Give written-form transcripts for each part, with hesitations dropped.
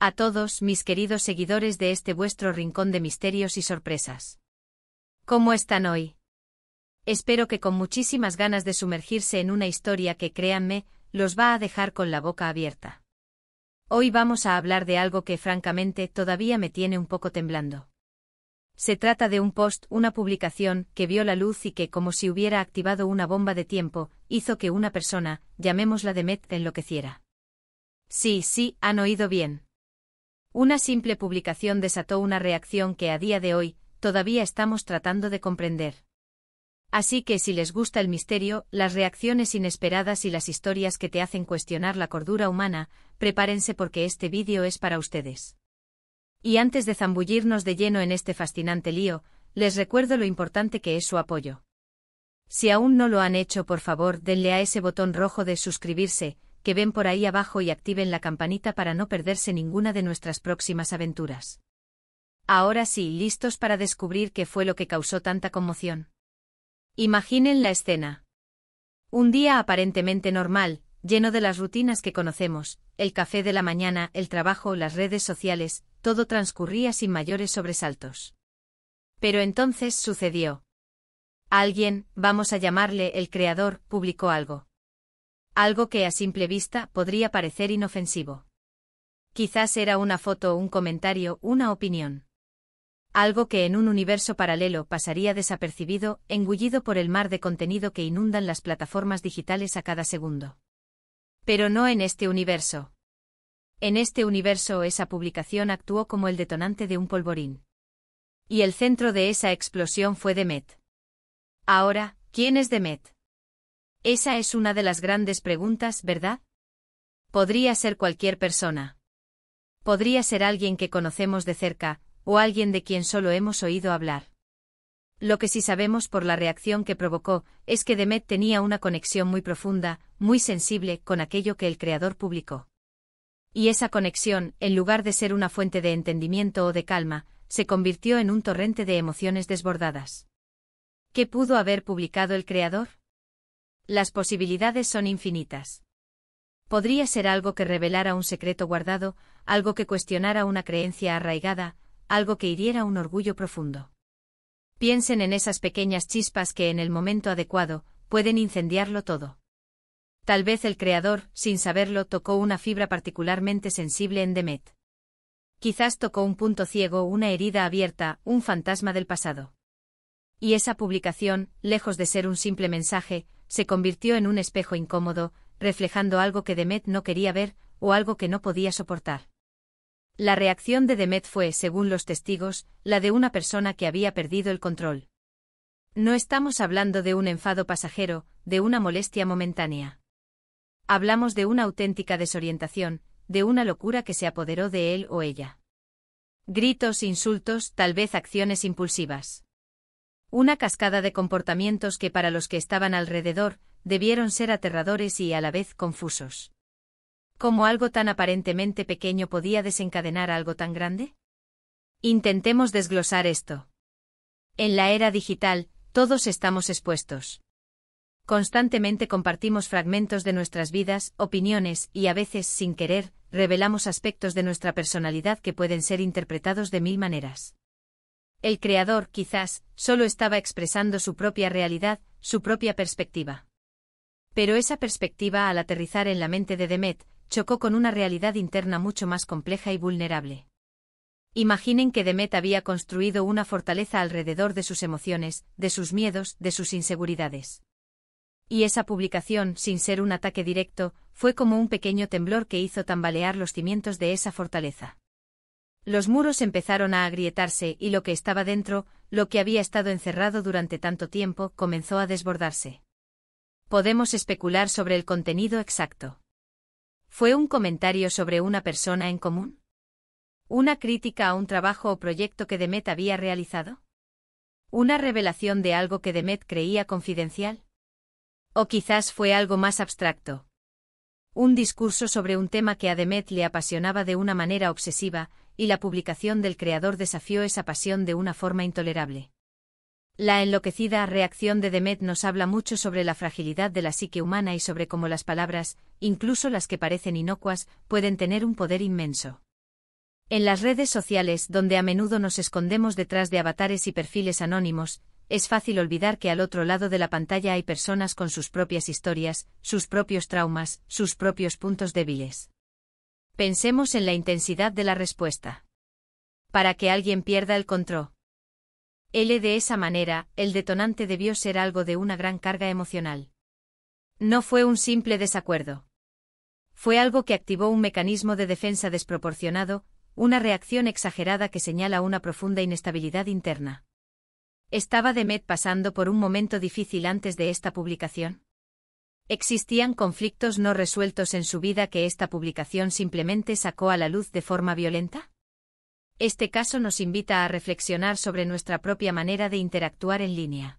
A todos mis queridos seguidores de este vuestro rincón de misterios y sorpresas. ¿Cómo están hoy? Espero que con muchísimas ganas de sumergirse en una historia que, créanme, los va a dejar con la boca abierta. Hoy vamos a hablar de algo que francamente todavía me tiene un poco temblando. Se trata de un post, una publicación, que vio la luz y que, como si hubiera activado una bomba de tiempo, hizo que una persona, llamémosla Demet, enloqueciera. Sí, han oído bien. Una simple publicación desató una reacción que a día de hoy, todavía estamos tratando de comprender. Así que si les gusta el misterio, las reacciones inesperadas y las historias que te hacen cuestionar la cordura humana, prepárense porque este vídeo es para ustedes. Y antes de zambullirnos de lleno en este fascinante lío, les recuerdo lo importante que es su apoyo. Si aún no lo han hecho, por favor, denle a ese botón rojo de suscribirse, que ven por ahí abajo y activen la campanita para no perderse ninguna de nuestras próximas aventuras. Ahora sí, ¿listos para descubrir qué fue lo que causó tanta conmoción? Imaginen la escena. Un día aparentemente normal, lleno de las rutinas que conocemos, el café de la mañana, el trabajo, las redes sociales, todo transcurría sin mayores sobresaltos. Pero entonces sucedió. Alguien, vamos a llamarle el creador, publicó algo. Algo que a simple vista podría parecer inofensivo. Quizás era una foto, un comentario, una opinión. Algo que en un universo paralelo pasaría desapercibido, engullido por el mar de contenido que inundan las plataformas digitales a cada segundo. Pero no en este universo. En este universo esa publicación actuó como el detonante de un polvorín. Y el centro de esa explosión fue Demet. Ahora, ¿quién es Demet? Esa es una de las grandes preguntas, ¿verdad? Podría ser cualquier persona. Podría ser alguien que conocemos de cerca, o alguien de quien solo hemos oído hablar. Lo que sí sabemos por la reacción que provocó, es que Demet tenía una conexión muy profunda, muy sensible, con aquello que el creador publicó. Y esa conexión, en lugar de ser una fuente de entendimiento o de calma, se convirtió en un torrente de emociones desbordadas. ¿Qué pudo haber publicado el creador? Las posibilidades son infinitas. Podría ser algo que revelara un secreto guardado, algo que cuestionara una creencia arraigada, algo que hiriera un orgullo profundo. Piensen en esas pequeñas chispas que en el momento adecuado, pueden incendiarlo todo. Tal vez el creador, sin saberlo, tocó una fibra particularmente sensible en Demet. Quizás tocó un punto ciego, una herida abierta, un fantasma del pasado. Y esa publicación, lejos de ser un simple mensaje, se convirtió en un espejo incómodo, reflejando algo que Demet no quería ver, o algo que no podía soportar. La reacción de Demet fue, según los testigos, la de una persona que había perdido el control. No estamos hablando de un enfado pasajero, de una molestia momentánea. Hablamos de una auténtica desorientación, de una locura que se apoderó de él o ella. Gritos, insultos, tal vez acciones impulsivas. Una cascada de comportamientos que para los que estaban alrededor, debieron ser aterradores y a la vez confusos. ¿Cómo algo tan aparentemente pequeño podía desencadenar algo tan grande? Intentemos desglosar esto. En la era digital, todos estamos expuestos. Constantemente compartimos fragmentos de nuestras vidas, opiniones, y a veces, sin querer, revelamos aspectos de nuestra personalidad que pueden ser interpretados de mil maneras. El creador, quizás, solo estaba expresando su propia realidad, su propia perspectiva. Pero esa perspectiva, al aterrizar en la mente de Demet, chocó con una realidad interna mucho más compleja y vulnerable. Imaginen que Demet había construido una fortaleza alrededor de sus emociones, de sus miedos, de sus inseguridades. Y esa publicación, sin ser un ataque directo, fue como un pequeño temblor que hizo tambalear los cimientos de esa fortaleza. Los muros empezaron a agrietarse y lo que estaba dentro, lo que había estado encerrado durante tanto tiempo, comenzó a desbordarse. Podemos especular sobre el contenido exacto. ¿Fue un comentario sobre una persona en común? ¿Una crítica a un trabajo o proyecto que Demet había realizado? ¿Una revelación de algo que Demet creía confidencial? ¿O quizás fue algo más abstracto? Un discurso sobre un tema que a Demet le apasionaba de una manera obsesiva, y la publicación del creador desafió esa pasión de una forma intolerable. La enloquecida reacción de Demet nos habla mucho sobre la fragilidad de la psique humana y sobre cómo las palabras, incluso las que parecen inocuas, pueden tener un poder inmenso. En las redes sociales, donde a menudo nos escondemos detrás de avatares y perfiles anónimos, es fácil olvidar que al otro lado de la pantalla hay personas con sus propias historias, sus propios traumas, sus propios puntos débiles. Pensemos en la intensidad de la respuesta. Para que alguien pierda el control. De esa manera, el detonante debió ser algo de una gran carga emocional. No fue un simple desacuerdo. Fue algo que activó un mecanismo de defensa desproporcionado, una reacción exagerada que señala una profunda inestabilidad interna. ¿Estaba Demet pasando por un momento difícil antes de esta publicación? ¿Existían conflictos no resueltos en su vida que esta publicación simplemente sacó a la luz de forma violenta? Este caso nos invita a reflexionar sobre nuestra propia manera de interactuar en línea.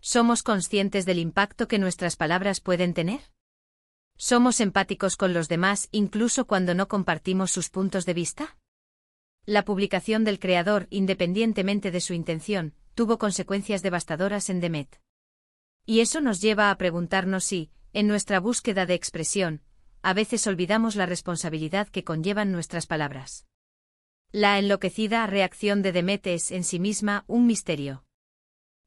¿Somos conscientes del impacto que nuestras palabras pueden tener? ¿Somos empáticos con los demás incluso cuando no compartimos sus puntos de vista? La publicación del creador, independientemente de su intención, tuvo consecuencias devastadoras en Demet. Y eso nos lleva a preguntarnos si, en nuestra búsqueda de expresión, a veces olvidamos la responsabilidad que conllevan nuestras palabras. La enloquecida reacción de Demet es en sí misma un misterio.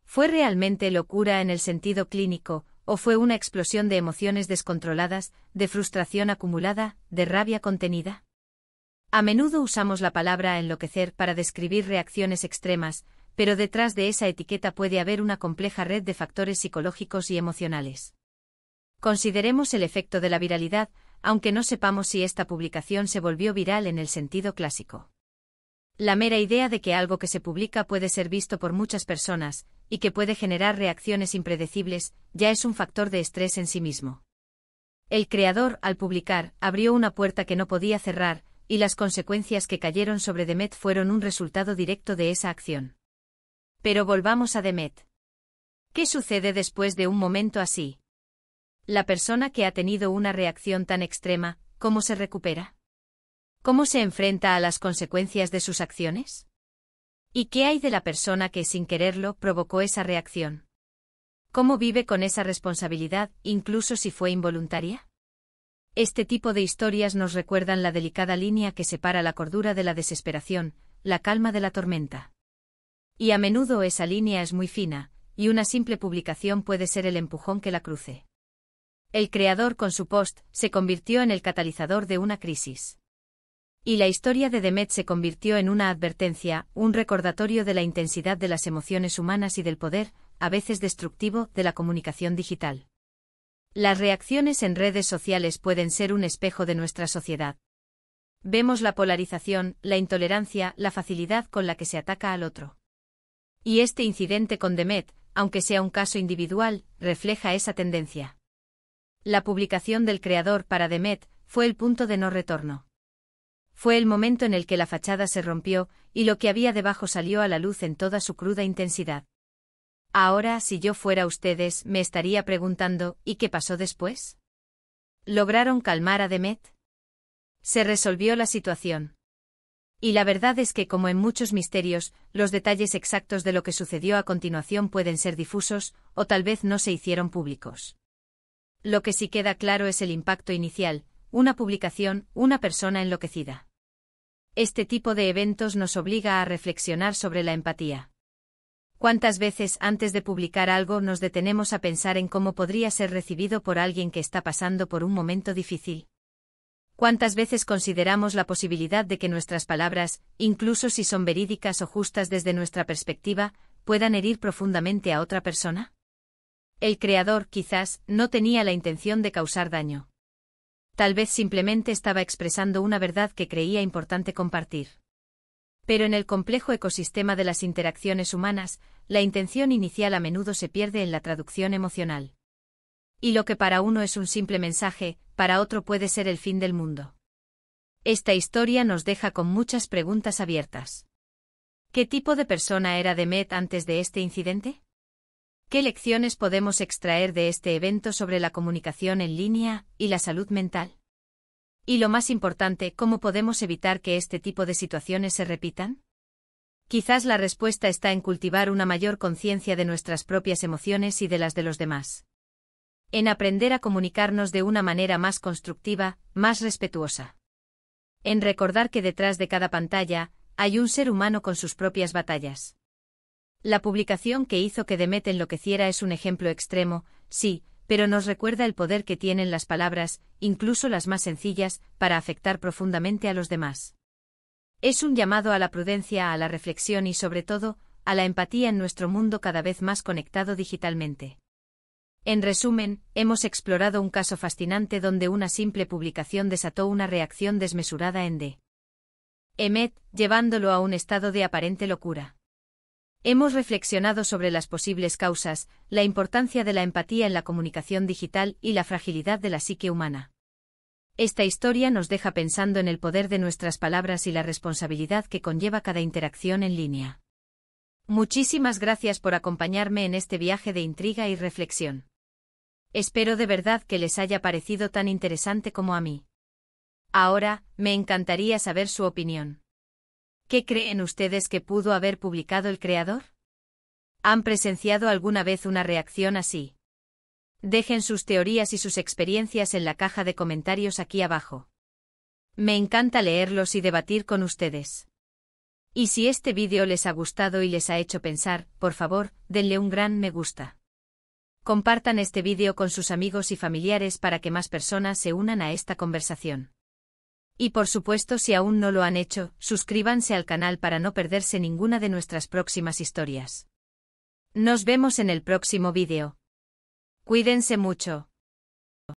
¿Fue realmente locura en el sentido clínico, o fue una explosión de emociones descontroladas, de frustración acumulada, de rabia contenida? A menudo usamos la palabra enloquecer para describir reacciones extremas, pero detrás de esa etiqueta puede haber una compleja red de factores psicológicos y emocionales. Consideremos el efecto de la viralidad, aunque no sepamos si esta publicación se volvió viral en el sentido clásico. La mera idea de que algo que se publica puede ser visto por muchas personas, y que puede generar reacciones impredecibles, ya es un factor de estrés en sí mismo. El creador, al publicar, abrió una puerta que no podía cerrar, y las consecuencias que cayeron sobre Demet fueron un resultado directo de esa acción. Pero volvamos a Demet. ¿Qué sucede después de un momento así? La persona que ha tenido una reacción tan extrema, ¿cómo se recupera? ¿Cómo se enfrenta a las consecuencias de sus acciones? ¿Y qué hay de la persona que, sin quererlo, provocó esa reacción? ¿Cómo vive con esa responsabilidad, incluso si fue involuntaria? Este tipo de historias nos recuerdan la delicada línea que separa la cordura de la desesperación, la calma de la tormenta. Y a menudo esa línea es muy fina, y una simple publicación puede ser el empujón que la cruce. El creador, con su post, se convirtió en el catalizador de una crisis. Y la historia de Demet se convirtió en una advertencia, un recordatorio de la intensidad de las emociones humanas y del poder, a veces destructivo, de la comunicación digital. Las reacciones en redes sociales pueden ser un espejo de nuestra sociedad. Vemos la polarización, la intolerancia, la facilidad con la que se ataca al otro. Y este incidente con Demet, aunque sea un caso individual, refleja esa tendencia. La publicación del creador para Demet fue el punto de no retorno. Fue el momento en el que la fachada se rompió, y lo que había debajo salió a la luz en toda su cruda intensidad. Ahora, si yo fuera ustedes, me estaría preguntando, ¿y qué pasó después? ¿Lograron calmar a Demet? ¿Se resolvió la situación? Y la verdad es que, como en muchos misterios, los detalles exactos de lo que sucedió a continuación pueden ser difusos, o tal vez no se hicieron públicos. Lo que sí queda claro es el impacto inicial, una publicación, una persona enloquecida. Este tipo de eventos nos obliga a reflexionar sobre la empatía. ¿Cuántas veces antes de publicar algo nos detenemos a pensar en cómo podría ser recibido por alguien que está pasando por un momento difícil? ¿Cuántas veces consideramos la posibilidad de que nuestras palabras, incluso si son verídicas o justas desde nuestra perspectiva, puedan herir profundamente a otra persona? El creador, quizás, no tenía la intención de causar daño. Tal vez simplemente estaba expresando una verdad que creía importante compartir. Pero en el complejo ecosistema de las interacciones humanas, la intención inicial a menudo se pierde en la traducción emocional. Y lo que para uno es un simple mensaje, para otro puede ser el fin del mundo. Esta historia nos deja con muchas preguntas abiertas. ¿Qué tipo de persona era Demet antes de este incidente? ¿Qué lecciones podemos extraer de este evento sobre la comunicación en línea y la salud mental? Y lo más importante, ¿cómo podemos evitar que este tipo de situaciones se repitan? Quizás la respuesta está en cultivar una mayor conciencia de nuestras propias emociones y de las de los demás. En aprender a comunicarnos de una manera más constructiva, más respetuosa. En recordar que detrás de cada pantalla, hay un ser humano con sus propias batallas. La publicación que hizo que Demet enloqueciera es un ejemplo extremo, sí, pero nos recuerda el poder que tienen las palabras, incluso las más sencillas, para afectar profundamente a los demás. Es un llamado a la prudencia, a la reflexión y sobre todo, a la empatía en nuestro mundo cada vez más conectado digitalmente. En resumen, hemos explorado un caso fascinante donde una simple publicación desató una reacción desmesurada en Demet, llevándolo a un estado de aparente locura. Hemos reflexionado sobre las posibles causas, la importancia de la empatía en la comunicación digital y la fragilidad de la psique humana. Esta historia nos deja pensando en el poder de nuestras palabras y la responsabilidad que conlleva cada interacción en línea. Muchísimas gracias por acompañarme en este viaje de intriga y reflexión. Espero de verdad que les haya parecido tan interesante como a mí. Ahora, me encantaría saber su opinión. ¿Qué creen ustedes que pudo haber publicado el creador? ¿Han presenciado alguna vez una reacción así? Dejen sus teorías y sus experiencias en la caja de comentarios aquí abajo. Me encanta leerlos y debatir con ustedes. Y si este vídeo les ha gustado y les ha hecho pensar, por favor, denle un gran me gusta. Compartan este vídeo con sus amigos y familiares para que más personas se unan a esta conversación. Y por supuesto, si aún no lo han hecho, suscríbanse al canal para no perderse ninguna de nuestras próximas historias. Nos vemos en el próximo vídeo. Cuídense mucho.